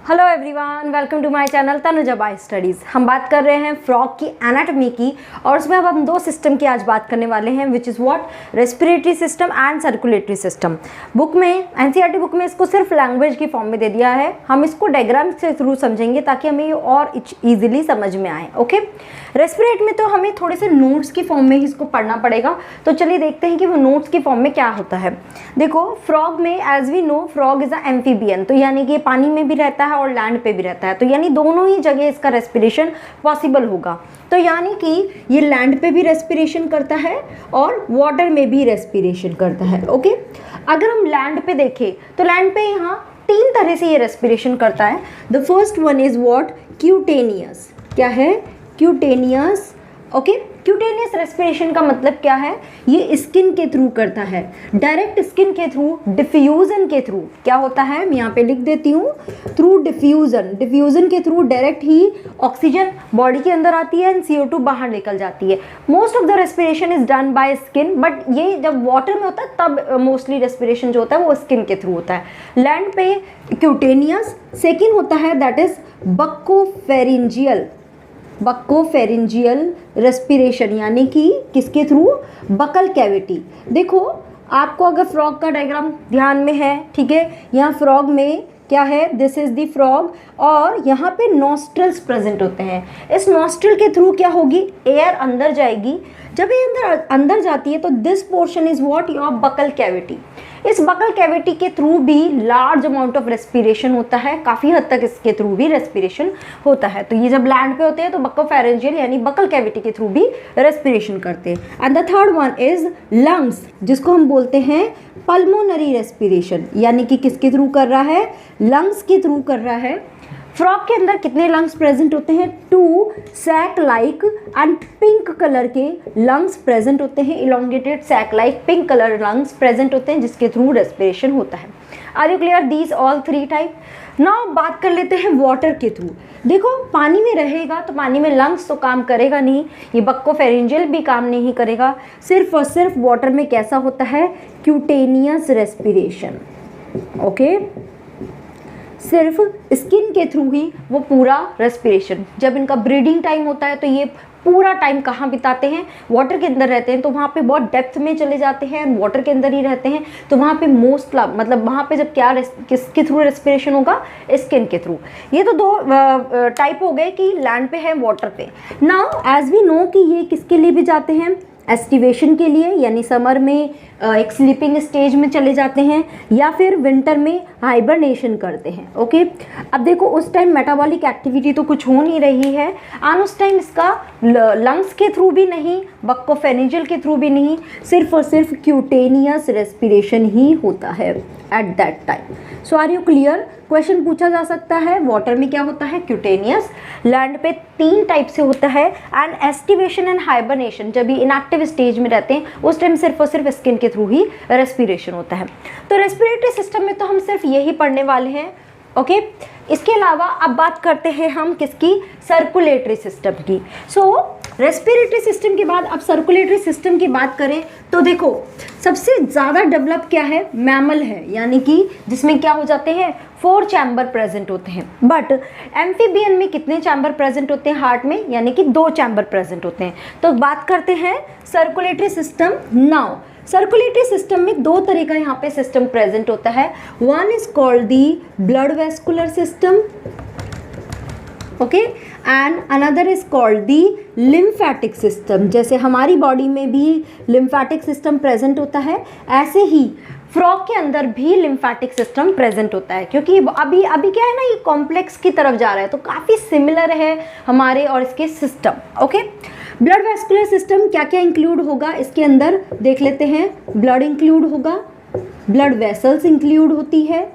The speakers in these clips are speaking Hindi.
Hello everyone, welcome to my channel Tanuja by studies. हम बात कर रहे हैं फ्रॉग की एनाटॉमी की, और उसमें अब हम दो सिस्टम की आज बात करने वाले हैं, which is what, respiratory system and circulatory system. Book में, एनसीईआरटी बुक में इसको सिर्फ लैंग्वेज की फॉर्म में दे दिया है। हम इसको डायग्राम के थ्रू समझेंगे ताकि हमें और ईजिली समझ में आए। ओके, रेस्पिरेट में तो हमें थोड़े से नोट्स की फॉर्म में ही इसको पढ़ना पड़ेगा, तो चलिए देखते हैं कि वो नोट्स की फॉर्म में क्या होता है। देखो, फ्रॉग में as we know frog is a amphibian, तो यानी कि पानी में भी रहता है और लैंड पे भी रहता है, तो यानी दोनों ही जगह इसका रेस्पिरेशन पॉसिबल होगा। तो यानी कि ये लैंड पे भी रेस्पिरेशन करता है और वाटर में भी रेस्पिरेशन करता है। ओके, अगर हम लैंड पे देखें तो लैंड पे यहाँ तीन तरह से ये रेस्पिरेशन करता है। The first one is what, cutaneous. क्या है? क्यूटेनियस। ओके, क्यूटेनियस रेस्पिरेशन का मतलब क्या है? ये स्किन के थ्रू करता है, डायरेक्ट स्किन के थ्रू, डिफ्यूजन के थ्रू। क्या होता है, मैं यहाँ पे लिख देती हूँ, थ्रू डिफ्यूजन। डिफ्यूजन के थ्रू डायरेक्ट ही ऑक्सीजन बॉडी के अंदर आती है एंड CO2 बाहर निकल जाती है। Most of the respiration is done by skin, but ये जब वाटर में होता है तब मोस्टली रेस्पिरेशन जो होता है वो स्किन के थ्रू होता है। लैंड पे क्यूटेनियस। सेकेंड होता है दैट इज बक्कोफेरिंजियल। बक्कोफेरिंजियल रेस्पिरेशन, यानी कि किसके थ्रू? Buccal cavity. देखो, आपको अगर फ्रॉग का डायग्राम ध्यान में है, ठीक है, यहाँ फ्रॉग में क्या है, दिस इज द फ्रॉग, और यहाँ पे नॉस्ट्रल्स प्रेजेंट होते हैं। इस नॉस्ट्रल के थ्रू क्या होगी, एयर अंदर जाएगी। जब ये अंदर जाती है तो this portion is what, your buccal cavity. इस बकल कैविटी के थ्रू भी लार्ज अमाउंट ऑफ रेस्पिरेशन होता है, काफ़ी हद तक इसके थ्रू भी रेस्पिरेशन होता है। तो ये जब लैंड पे होते हैं तो बक्कोफेरेंजियल यानी बकल कैविटी के थ्रू भी रेस्पिरेशन करते हैं। And the third one is lungs, जिसको हम बोलते हैं पल्मोनरी रेस्पिरेशन, यानी कि किसके थ्रू कर रहा है? लंग्स के थ्रू कर रहा है। फ्रॉग के अंदर कितने लंग्स प्रेजेंट होते हैं? 2 sac like and pink colour के लंग्स प्रेजेंट होते हैं। Elongated sac like pink colour lungs present होते हैं जिसके थ्रू रेस्पिरेशन होता है। Are you clear these all 3 type? Now बात कर लेते हैं वाटर के थ्रू। देखो, पानी में रहेगा तो पानी में लंग्स तो काम करेगा नहीं, ये बक्कोफेरेंजियल भी काम नहीं करेगा। सिर्फ और सिर्फ वाटर में कैसा होता है? Cutaneous respiration. ओके, सिर्फ स्किन के थ्रू ही वो पूरा रेस्पिरेशन। जब इनका ब्रीडिंग टाइम होता है तो ये पूरा टाइम कहाँ बिताते हैं? वाटर के अंदर रहते हैं, तो वहाँ पे बहुत डेप्थ में चले जाते हैं, वाटर के अंदर ही रहते हैं। तो वहाँ पे मोस्ट मतलब वहाँ पे जब क्या किसके थ्रू रेस्पिरेशन होगा? स्किन के थ्रू। ये तो दो टाइप हो गए कि लैंड पे है, वाटर पे। नाउ एज वी नो कि ये किसके लिए भी जाते हैं? एस्टिवेशन के लिए, यानी समर में एक स्लीपिंग स्टेज में चले जाते हैं, या फिर विंटर में हाइबरनेशन करते हैं। ओके, अब देखो, उस टाइम मेटाबॉलिक एक्टिविटी तो कुछ हो नहीं रही है, और उस टाइम इसका लंग्स के थ्रू भी नहीं, बक्कोफेरेंजियल के थ्रू भी नहीं, सिर्फ और सिर्फ क्यूटेनियस रेस्पिरेशन ही होता है at that time. So are you clear? Question पूछा जा सकता है, वाटर में क्या होता है? क्यूटेनियस। लैंड पे 3 टाइप से होता है, एंड एस्टिवेशन एंड हाइबरनेशन, जब ये इनएक्टिव स्टेज में रहते हैं उस टाइम सिर्फ और सिर्फ स्किन के थ्रू ही रेस्पिरेशन होता है। तो रेस्पिरेटरी सिस्टम में तो हम सिर्फ यही पढ़ने वाले हैं। ओके, इसके अलावा अब बात करते हैं हम किसकी? सर्कुलेटरी सिस्टम की। सो रेस्पिरेटरी सिस्टम के बाद अब सर्कुलेटरी सिस्टम की बात करें तो देखो, सबसे ज़्यादा डेवलप क्या है? मैमल है, यानी कि जिसमें क्या हो जाते हैं? 4 चैम्बर प्रेजेंट होते हैं। बट एम्फीबियन में कितने चैम्बर प्रेजेंट होते हैं हार्ट में? यानी कि 2 चैम्बर प्रेजेंट होते हैं। तो बात करते हैं circulatory system. Now circulatory system में 2 तरह का यहाँ पे सिस्टम प्रेजेंट होता है। One is called the blood vascular system, okay, and another is called the lymphatic system. जैसे हमारी बॉडी में भी लिम्फेटिक सिस्टम प्रेजेंट होता है, ऐसे ही फ्रॉग के अंदर भी लिम्फेटिक सिस्टम प्रेजेंट होता है, क्योंकि अभी क्या है ना, ये कॉम्प्लेक्स की तरफ जा रहा है, तो काफ़ी सिमिलर है हमारे और इसके system. Okay, blood vascular system क्या क्या इंक्लूड होगा इसके अंदर देख लेते हैं। ब्लड इंक्लूड होगा, ब्लड वेसल्स इंक्लूड होती है,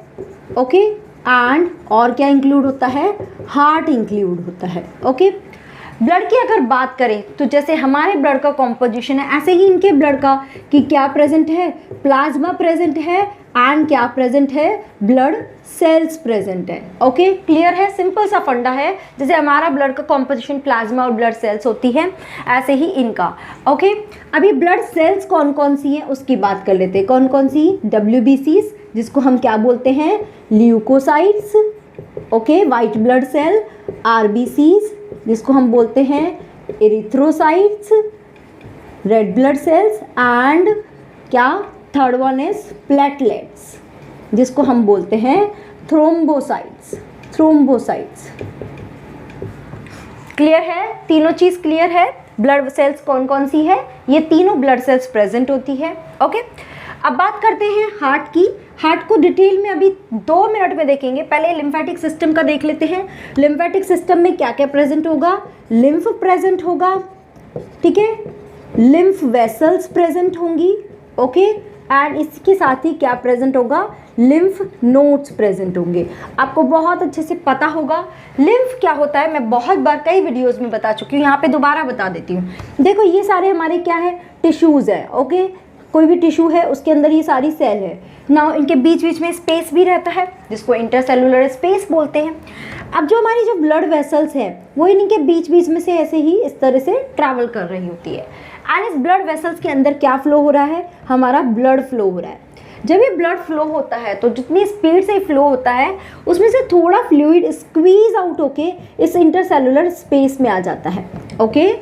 ओके, एंड और क्या इंक्लूड होता है? हार्ट इंक्लूड होता है। ओके, ब्लड की अगर बात करें तो जैसे हमारे ब्लड का कॉम्पोजिशन है, ऐसे ही इनके ब्लड का कि क्या प्रेजेंट है? प्लाज्मा प्रेजेंट है, एंड क्या प्रेजेंट है? ब्लड सेल्स प्रेजेंट है। ओके, क्लियर है? सिंपल सा फंडा है, जैसे हमारा ब्लड का कॉम्पोजिशन प्लाज्मा और ब्लड सेल्स होती है, ऐसे ही इनका। ओके, अभी ब्लड सेल्स कौन कौन सी हैं उसकी बात कर लेते हैं। कौन कौन सी? WBCs, जिसको हम क्या बोलते हैं? Leucocytes, okay, white blood cell, RBCs जिसको हम बोलते हैं erythrocytes, red blood cells and क्या, थर्ड वन इज प्लेटलेट्स जिसको हम बोलते हैं थ्रोम्बोसाइट्स। थ्रोम्बोसाइट्स क्लियर है? तीनों चीज़ क्लियर है? ब्लड सेल्स कौन कौन सी है? ये तीनों ब्लड सेल्स प्रेजेंट होती है। ओके, अब बात करते हैं हार्ट की। हार्ट को डिटेल में अभी 2 मिनट में देखेंगे। पहले लिम्फेटिक सिस्टम का देख लेते हैं। लिम्फेटिक सिस्टम में क्या क्या प्रेजेंट होगा? लिम्फ प्रेजेंट होगा, ठीक है, लिम्फ वेसल्स प्रेजेंट होंगी, ओके, एंड इसके साथ ही क्या प्रेजेंट होगा? लिम्फ नोड्स प्रेजेंट होंगे। आपको बहुत अच्छे से पता होगा लिम्फ क्या होता है, मैं बहुत बार कई वीडियोस में बता चुकी हूँ, यहाँ पे दोबारा बता देती हूँ। देखो ये सारे हमारे क्या है, टिश्यूज़ है, ओके, कोई भी टिश्यू है उसके अंदर ये सारी सेल है ना, इनके बीच बीच में स्पेस भी रहता है जिसको इंटरसेलुलर स्पेस बोलते हैं। अब जो हमारी जो ब्लड वेसल्स हैं वो इनके बीच बीच में से ऐसे ही इस तरह से ट्रैवल कर रही होती है, एंड इस ब्लड वेसल्स के अंदर क्या फ्लो हो रहा है? हमारा ब्लड फ्लो हो रहा है। जब ये ब्लड फ्लो होता है तो जितनी स्पीड से फ्लो होता है उसमें से थोड़ा फ्लूइड स्क्वीज आउट होके इस इंटरसेलुलर स्पेस में आ जाता है, ओके,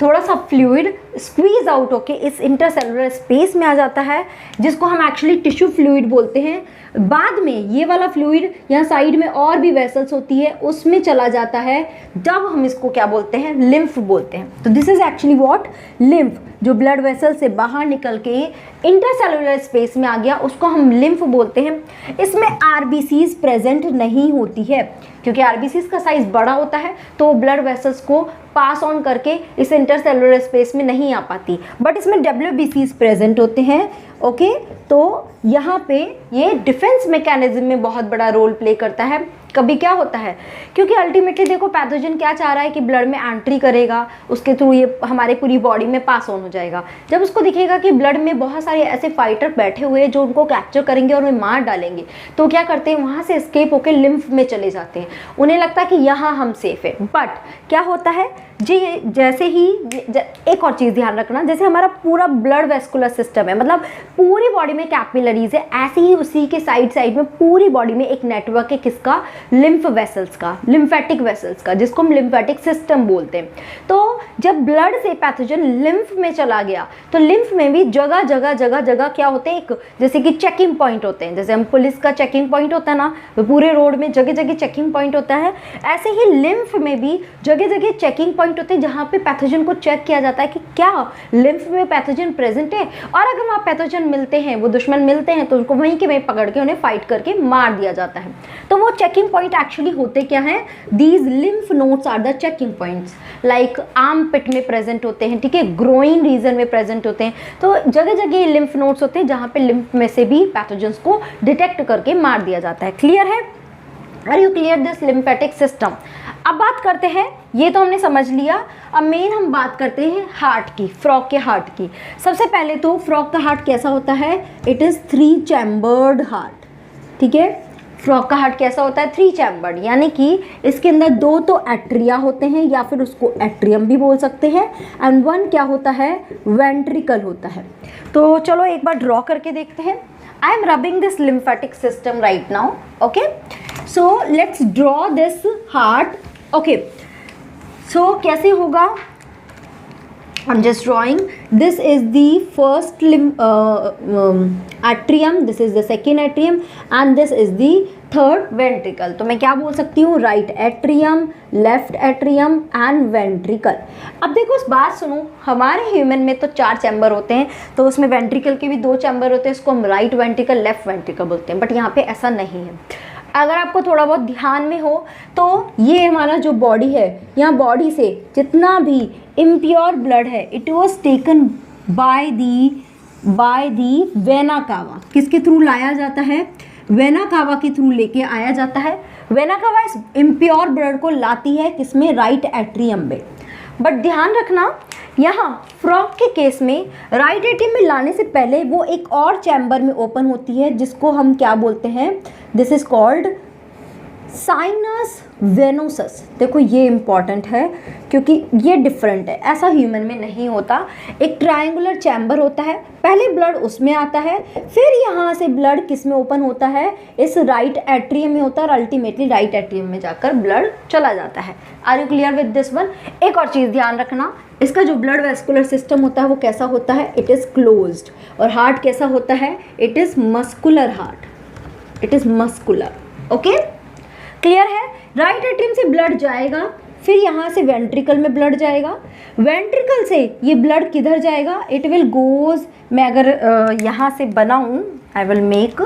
थोड़ा सा फ्लूइड स्क्वीज आउट होके इस इंटरसेलुलर स्पेस में आ जाता है जिसको हम एक्चुअली टिश्यू फ्लूइड बोलते हैं। बाद में ये वाला फ्लूइड यहाँ साइड में और भी वेसल्स होती है उसमें चला जाता है, जब हम इसको क्या बोलते हैं? लिम्फ बोलते हैं। तो this is actually what, lymph. जो ब्लड वेसल से बाहर निकल के इंटरसेलुलर स्पेस में आ गया उसको हम लिम्फ बोलते हैं। इसमें आरबीसीज प्रेजेंट नहीं होती है क्योंकि आरबीसीज का साइज बड़ा होता है तो ब्लड वेसल्स को पास ऑन करके इस इंटरसेलुलर स्पेस में नहीं आ पाती, बट इसमें डब्ल्यूबीसीज प्रेजेंट होते हैं, ओके। तो यहाँ पे ये डिफेंस मैकेनिज्म में बहुत बड़ा रोल प्ले करता है। कभी क्या होता है, क्योंकि अल्टीमेटली देखो पैथोजन क्या चाह रहा है कि ब्लड में एंट्री करेगा, उसके थ्रू ये हमारे पूरी बॉडी में पास ऑन हो जाएगा। जब उसको दिखेगा कि ब्लड में बहुत सारे ऐसे फाइटर बैठे हुए हैं जो उनको कैप्चर करेंगे और उन्हें मार डालेंगे, तो क्या करते हैं, वहाँ से एस्केप होकर लिम्फ में चले जाते हैं। उन्हें लगता है कि यहाँ हम सेफ है, बट क्या होता है जी, जैसे ही एक और चीज़ ध्यान रखना, जैसे हमारा पूरा ब्लड वेस्कुलर सिस्टम है, मतलब पूरी बॉडी में कैपिलरीज है, ऐसे ही उसी के साइड साइड में पूरी बॉडी में एक नेटवर्क है किसका? लिम्फ वेसल्स का, लिम्फेटिक वेसल्स का, जिसको हम लिम्फेटिक सिस्टम बोलते हैं। तो जब ब्लड से पैथोजन लिम्फ में चला गया तो लिम्फ में भी जगह जगह जगह जगह क्या होते हैं, एक जैसे कि चेकिंग पॉइंट होते हैं, जैसे हम पुलिस का चेकिंग पॉइंट होता है ना, पूरे रोड में जगह जगह चेकिंग पॉइंट होता है, ऐसे ही लिम्फ में भी जगह जगह चेकिंग पॉइंट होते हैं जहाँ पे पैथोजन को चेक किया जाता है कि क्या लिम्फ में पैथोजन प्रेजेंट है, और अगर वहाँ पैथोजन मिलते हैं, वो दुश्मन मिलते हैं, तो उनको वहीं के वहीं पकड़ के उन्हें फाइट करके मार दिया जाता है। तो वो चेकिंग पॉइंट एक्चुअली होते क्या हैं? These lymph nodes are the checking points. Like armpit में प्रेजेंट होते हैं, ठीक है, ग्रोइन रीजन में प्रेजेंट होते हैं। तो जगह जगह लिम्फ नोड्स होते हैं जहाँ पे लिम्फ में से भी पैथोजन्स को डिटेक्ट करके मार दिया जाता है। क्लियर है? Are you clear this lymphatic system? अब बात करते हैं, ये तो हमने समझ लिया, अब मेन हम बात करते हैं हार्ट की, फ्रॉग के हार्ट की। सबसे पहले तो फ्रॉग का हार्ट कैसा होता है? इट इज़ 3 चैम्बर्ड हार्ट, ठीक है। फ्रॉग का हार्ट कैसा होता है? 3 चैम्बर्ड, यानी कि इसके अंदर 2 तो एट्रिया होते हैं या फिर उसको एट्रियम भी बोल सकते हैं, एंड 1 क्या होता है? वेंट्रिकल होता है। तो चलो एक बार ड्रॉ करके देखते हैं। I am rubbing this lymphatic system right now, okay. So let's draw this heart. Okay, so कैसे होगा? I'm just drawing. This is the first atrium, this is the second atrium, and this is the third ventricle. तो मैं क्या बोल सकती हूँ? Right atrium, left atrium and ventricle. अब देखो इस बात सुनो, हमारे ह्यूमन में तो 4 चैम्बर होते हैं, तो उसमें वेंट्रिकल के भी 2 चैम्बर होते हैं, इसको हम राइट वेंट्रिकल, लेफ्ट वेंट्रिकल बोलते हैं, बट यहाँ पे ऐसा नहीं है। अगर आपको थोड़ा बहुत ध्यान में हो तो ये हमारा जो बॉडी है, यहाँ बॉडी से जितना भी इम्प्योर ब्लड है, it was taken by the vena cava. किसके थ्रू लाया जाता है? वेना कावा के थ्रू लेके आया जाता है। वेना कावा इस इम्प्योर ब्लड को लाती है किसमें? राइट एट्रियम में। बट ध्यान रखना, यहाँ फ्रॉग के केस में राइट एट्रियम में लाने से पहले वो एक और चैम्बर में ओपन होती है जिसको हम क्या बोलते हैं? This is called sinus venosus, देखो ये इंपॉर्टेंट है क्योंकि ये डिफरेंट है, ऐसा ह्यूमन में नहीं होता। एक ट्रायंगुलर चैम्बर होता है, पहले ब्लड उसमें आता है, फिर यहाँ से ब्लड किस में ओपन होता है, इस राइट एट्रियम में होता है और अल्टीमेटली राइट एट्रियम में जाकर ब्लड चला जाता है। Are you clear with this one? एक और चीज़ ध्यान रखना, इसका जो ब्लड वेस्कुलर सिस्टम होता है वो कैसा होता है, इट इज़ क्लोज्ड। और हार्ट कैसा होता है, it is muscular heart, it is muscular. Okay, clear है? राइट एट्रियम से ब्लड जाएगा, फिर यहाँ से वेंट्रिकल में ब्लड जाएगा, वेंट्रिकल से ये ब्लड किधर जाएगा, इट विल गोज, मैं अगर यहाँ से बनाऊँ, आई विल मेक,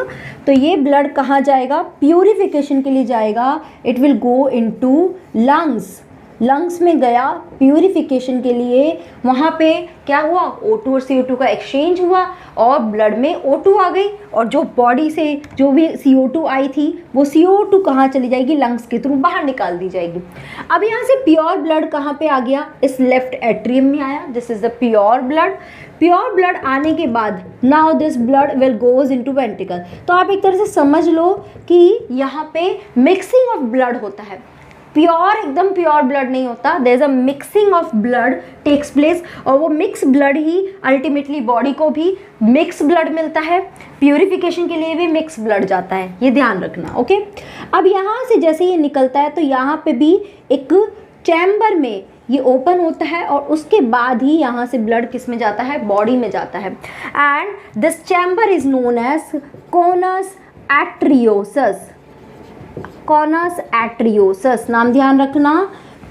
तो ये ब्लड कहाँ जाएगा, प्यूरिफिकेशन के लिए जाएगा, it will go into lungs. Lungs में गया प्यूरिफिकेशन के लिए, वहाँ पे क्या हुआ, O2 और CO2 का एक्सचेंज हुआ और ब्लड में O2 आ गई, और जो बॉडी से जो भी CO2 आई थी वो CO2 कहाँ चली जाएगी, लंग्स के थ्रू बाहर निकाल दी जाएगी। अब यहाँ से प्योर ब्लड कहाँ पे आ गया, इस लेफ्ट एट्रियम में आया, this is the pure blood. Pure blood आने के बाद now this blood will goes into ventricle. तो आप एक तरह से समझ लो कि यहाँ पे मिक्सिंग ऑफ ब्लड होता है, प्योर एकदम प्योर ब्लड नहीं होता, there is a mixing of blood takes place, और वो मिक्स ब्लड ही अल्टीमेटली बॉडी को भी मिक्स ब्लड मिलता है, प्यूरिफिकेशन के लिए भी मिक्स ब्लड जाता है, ये ध्यान रखना। ओके, अब यहाँ से जैसे ये निकलता है तो यहाँ पे भी एक चैम्बर में ये ओपन होता है और उसके बाद ही यहाँ से ब्लड किस में जाता है, बॉडी में जाता है। And this chamber is known as conus arteriosus. Conus arteriosus नाम ध्यान रखना।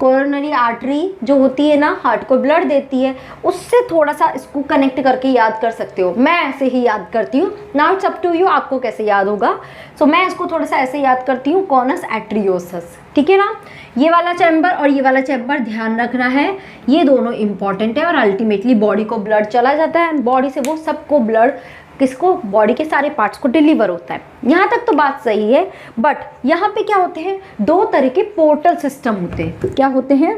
कोरोनरी आर्टरी जो होती है ना, हार्ट को ब्लड देती है, उससे थोड़ा सा इसको कनेक्ट करके याद कर सकते हो। मैं ऐसे ही याद करती हूँ, now it's up to you आपको कैसे याद होगा। सो मैं इसको थोड़ा सा ऐसे याद करती हूँ, कॉनस एट्रियोसस, ठीक है ना। ये वाला चैम्बर और ये वाला चैम्बर ध्यान रखना है, ये दोनों इंपॉर्टेंट है और अल्टीमेटली बॉडी को ब्लड चला जाता है, बॉडी से वो सबको ब्लड किसको, बॉडी के सारे पार्ट्स को डिलीवर होता है। यहाँ तक तो बात सही है, बट यहाँ पे क्या होते हैं, दो तरह के पोर्टल सिस्टम होते हैं। क्या होते हैं,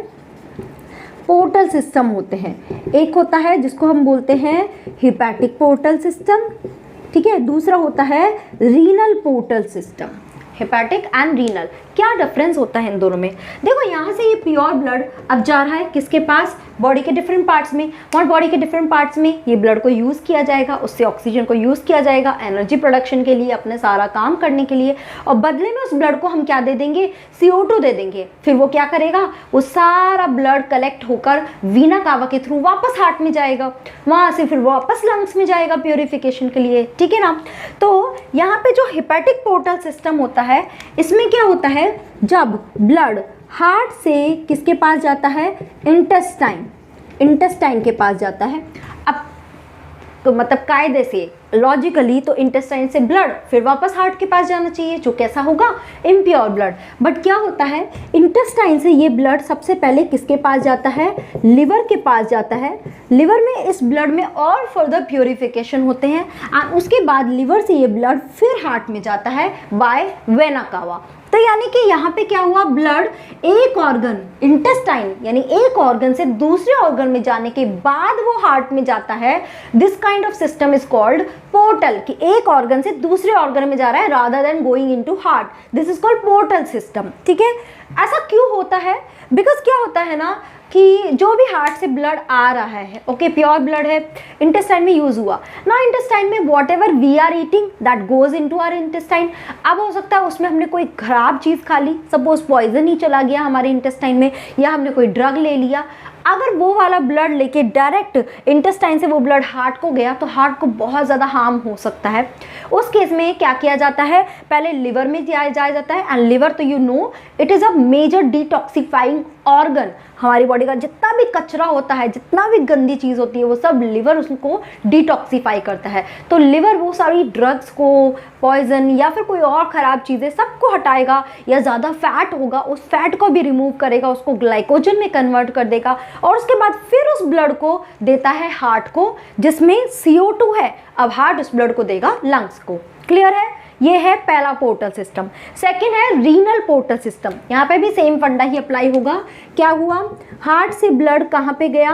पोर्टल सिस्टम होते हैं। एक होता है जिसको हम बोलते हैं हिपैटिक पोर्टल सिस्टम, ठीक है, दूसरा होता है renal portal system. Hepatic and renal, क्या डिफरेंस होता है इन दोनों में? देखो यहाँ से ये प्योर ब्लड अब जा रहा है किसके पास, बॉडी के डिफरेंट पार्ट्स में, और बॉडी के डिफरेंट पार्ट्स में ये ब्लड को यूज़ किया जाएगा, उससे ऑक्सीजन को यूज़ किया जाएगा एनर्जी प्रोडक्शन के लिए, अपने सारा काम करने के लिए, और बदले में उस ब्लड को हम क्या दे देंगे, CO2 दे देंगे। फिर वो क्या करेगा, वो सारा ब्लड कलेक्ट होकर वीना कावा के थ्रू वापस हार्ट में जाएगा, वहाँ से फिर वापस लंग्स में जाएगा प्योरिफिकेशन के लिए, ठीक है ना। तो यहाँ पे जो हिपैटिक पोर्टल सिस्टम होता है, इसमें क्या होता है, जब ब्लड हार्ट से किसके पास जाता है, इंटेस्टाइन के पास जाता है। अब तो मतलब कायदे से लॉजिकली तो इंटेस्टाइन से ब्लड फिर वापस हार्ट के पास जाना चाहिए, जो कैसा होगा, इम्प्योर ब्लड। बट क्या होता है, इंटेस्टाइन से ये ब्लड सबसे पहले किसके पास जाता है, लिवर के पास जाता है। लिवर में इस ब्लड में और फर्दर प्योरिफिकेशन होते हैं और उसके बाद लिवर से ये ब्लड फिर हार्ट में जाता है बाय वेना कावा। तो यानी कि यहाँ पे क्या हुआ, ब्लड एक ऑर्गन, इंटेस्टाइन यानी एक ऑर्गन से दूसरे ऑर्गन में जाने के बाद वो हार्ट में जाता है। This kind of system is called portal, कि एक ऑर्गन से दूसरे ऑर्गन में जा रहा है rather than going into heart, this is called portal system, ठीक है। ऐसा क्यों होता है, बिकॉज क्या होता है ना कि जो भी हार्ट से ब्लड आ रहा है, ओके, प्योर ब्लड है, इंटेस्टाइन में यूज हुआ ना, इंटेस्टाइन में whatever we are eating that goes into our intestine. अब हो सकता है उसमें हमने कोई खराब चीज़ खा ली, सपोज पॉइजन ही चला गया हमारे इंटेस्टाइन में, या हमने कोई ड्रग ले लिया, अगर वो वाला ब्लड लेके डायरेक्ट इंटेस्टाइन से वो ब्लड हार्ट को गया तो हार्ट को बहुत ज़्यादा हार्म हो सकता है। उस केस में क्या किया जाता है, पहले लिवर में जाया जाता है, एंड लिवर तो you know it is a major detoxifying organ. हमारी बॉडी का जितना भी कचरा होता है, जितना भी गंदी चीज़ होती है, वो सब लिवर उसको डिटॉक्सिफाई करता है। तो लिवर वो सारी ड्रग्स को, पॉइजन या फिर कोई और ख़राब चीज़ें सबको हटाएगा, या ज़्यादा फैट होगा उस फैट को भी रिमूव करेगा, उसको ग्लाइकोजन में कन्वर्ट कर देगा, और उसके बाद फिर उस ब्लड को देता है हार्ट को, जिसमें CO2 है। अब हार्ट उस ब्लड को देगा लंग्स को। क्लियर है? ये है पहला पोर्टल सिस्टम। सेकंड है रीनल पोर्टल सिस्टम। यहाँ पे भी सेम फंडा ही अप्लाई होगा। क्या हुआ, हार्ट से ब्लड कहाँ पे गया,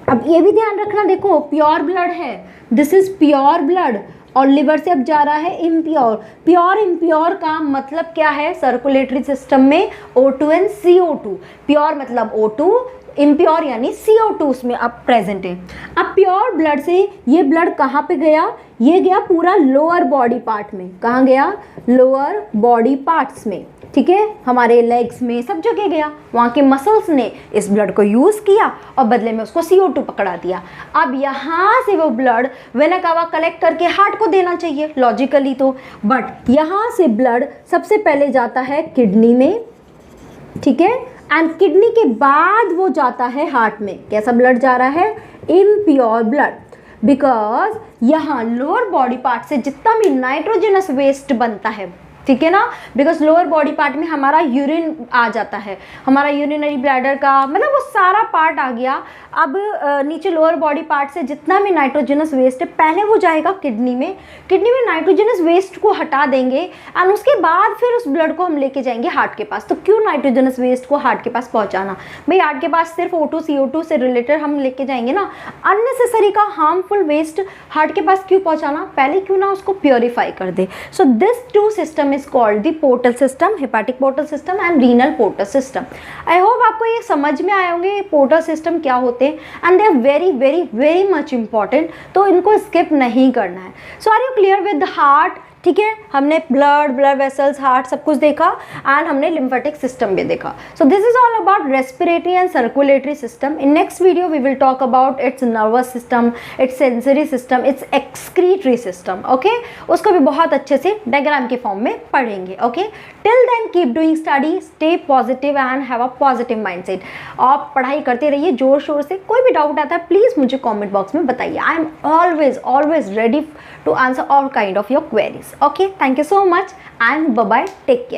अब ये भी ध्यान रखना, देखो प्योर ब्लड है, दिस इज प्योर ब्लड, और लिवर से अब जा रहा है इम्प्योर। प्योर इम्प्योर का मतलब क्या है सर्कुलेटरी सिस्टम में? O2 and CO2। प्योर मतलब O2, इम्प्योर यानी CO2 उसमें अब प्रेजेंट है। अब प्योर ब्लड से ये ब्लड कहाँ पे गया? ये गया पूरा लोअर बॉडी पार्ट में। कहाँ गया? लोअर बॉडी पार्ट्स में, ठीक है, हमारे लेग्स में, सब जगह गया। वहाँ के मसल्स ने इस ब्लड को यूज़ किया और बदले में उसको CO2 पकड़ा दिया। अब यहाँ से वो ब्लड वेना कावा कलेक्ट करके हार्ट को देना चाहिए लॉजिकली तो, बट यहाँ से ब्लड सबसे पहले जाता है किडनी में, ठीक है, एंड किडनी के बाद वो जाता है हार्ट में। कैसा ब्लड जा रहा है? इम्प्योर ब्लड, बिकॉज यहाँ लोअर बॉडी पार्ट से जितना भी नाइट्रोजनस वेस्ट बनता है, ठीक है ना, बिकॉज लोअर बॉडी पार्ट में हमारा यूरिन आ जाता है, हमारा यूरिनरी ब्लैडर का मतलब वो सारा पार्ट आ गया। अब नीचे लोअर बॉडी पार्ट से जितना भी नाइट्रोजनस वेस्ट है पहले वो जाएगा किडनी में। किडनी में नाइट्रोजनस वेस्ट को हटा देंगे एंड उसके बाद फिर उस ब्लड को हम लेके जाएंगे हार्ट के पास। तो क्यों नाइट्रोजनस वेस्ट को हार्ट के पास पहुंचाना? भाई हार्ट के पास सिर्फ O2 CO2 से रिलेटेड हम लेके जाएंगे ना, अननेसेसरी का हार्मफुल वेस्ट हार्ट के पास क्यों पहुंचाना? पहले क्यों ना उसको प्योरीफाई कर दे। So this two system is called the portal system, hepatic portal system and renal portal system. I hope आपको ये समझ में आए होंगे portal system क्या होते हैं, and they are very very very much important, तो इनको skip नहीं करना है। So are you clear with the heart? ठीक है, हमने ब्लड वेसल्स, हार्ट सब कुछ देखा एंड हमने लिम्फेटिक सिस्टम भी देखा। So this is all about respiratory and circulatory system. In next video we will talk about its nervous system, its sensory system, its excretory system. Okay, उसको भी बहुत अच्छे से डायग्राम के फॉर्म में पढ़ेंगे। Okay, till then keep doing study, stay positive and have a positive mindset. आप पढ़ाई करते रहिए जोर शोर से। कोई भी डाउट आता है प्लीज़ मुझे कॉमेंट बॉक्स में बताइए। I am always ready to answer all kind of your queries. Okay, thank you so much and bye bye, take care.